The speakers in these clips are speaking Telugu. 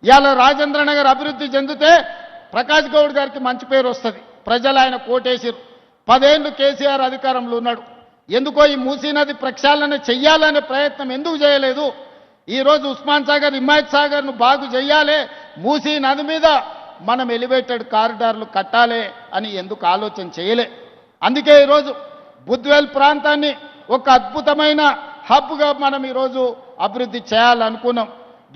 ఇవాళ రాజేంద్ర నగర్ అభివృద్ధి చెందితే ప్రకాష్ గౌడ్ గారికి మంచి పేరు వస్తుంది. ప్రజలు ఆయన కోటేసిరు. 10 ఏళ్ళు కేసీఆర్ అధికారంలో ఉన్నాడు. ఎందుకో ఈ మూసీ నది ప్రక్షాళన చెయ్యాలనే ప్రయత్నం ఎందుకు చేయలేదు? ఈరోజు ఉస్మాన్ సాగర్, హిమాయత్ సాగర్ను బాగు చేయాలి, మూసీ నది మీద మనం ఎలివేటెడ్ కారిడార్లు కట్టాలి అని ఎందుకు ఆలోచన చేయలే? అందుకే ఈరోజు బుద్వేల్ ప్రాంతాన్ని ఒక అద్భుతమైన హబ్గా మనం ఈరోజు అభివృద్ధి చేయాలనుకున్నాం.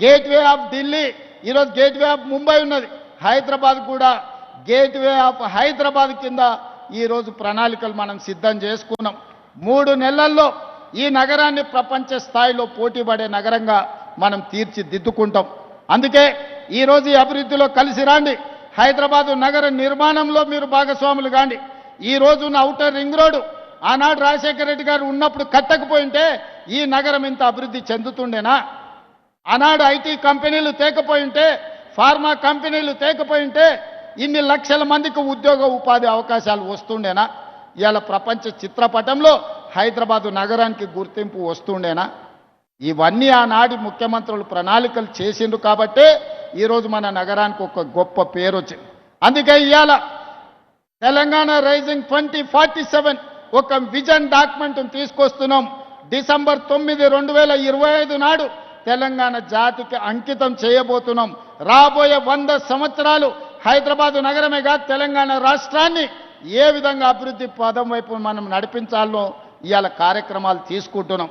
గేట్వే ఆఫ్ ఢిల్లీ, ఈరోజు గేట్వే ఆఫ్ ముంబై ఉన్నది. హైదరాబాద్ కూడా గేట్వే ఆఫ్ హైదరాబాద్ కింద ఈరోజు ప్రణాళికలు మనం సిద్ధం చేసుకున్నాం. 3 నెలల్లో ఈ నగరాన్ని ప్రపంచ స్థాయిలో పోటీపడే నగరంగా మనం తీర్చిదిద్దుకుంటాం. అందుకే ఈరోజు ఈ అభివృద్ధిలో కలిసి రాండి. హైదరాబాదు నగర నిర్మాణంలో మీరు భాగస్వాములు కాండి. ఈ రోజున్న ఔటర్ రింగ్ రోడ్డు ఆనాడు రాజశేఖర రెడ్డి గారు ఉన్నప్పుడు కట్టకపోయింటే ఈ నగరం ఇంత అభివృద్ధి చెందుతుండేనా? ఆనాడు ఐటీ కంపెనీలు తేకపోయింటే, ఫార్మా కంపెనీలు తేకపోయింటే ఇన్ని లక్షల మందికి ఉద్యోగ ఉపాధి అవకాశాలు వస్తుండేనా? ఇవాళ ప్రపంచ చిత్రపటంలో హైదరాబాదు నగరానికి గుర్తింపు వస్తుండేనా? ఇవన్నీ ఆనాటి ముఖ్యమంత్రులు ప్రణాళికలు చేసిండ్రు కాబట్టే ఈరోజు మన నగరానికి ఒక గొప్ప పేరు వచ్చింది. అందుకే ఇవాళ తెలంగాణ రైజింగ్ 2047 ఒక విజన్ డాక్యుమెంట్ తీసుకొస్తున్నాం. డిసెంబర్ 9, 2025 నాడు తెలంగాణ జాతికి అంకితం చేయబోతున్నాం. రాబోయే 100 సంవత్సరాలు హైదరాబాదు నగరమే కాదు తెలంగాణ రాష్ట్రాన్ని ఏ విధంగా అభివృద్ధి పదం వైపు మనం నడిపించాలో ఇవాళ కార్యక్రమాలు తీసుకుంటున్నాం.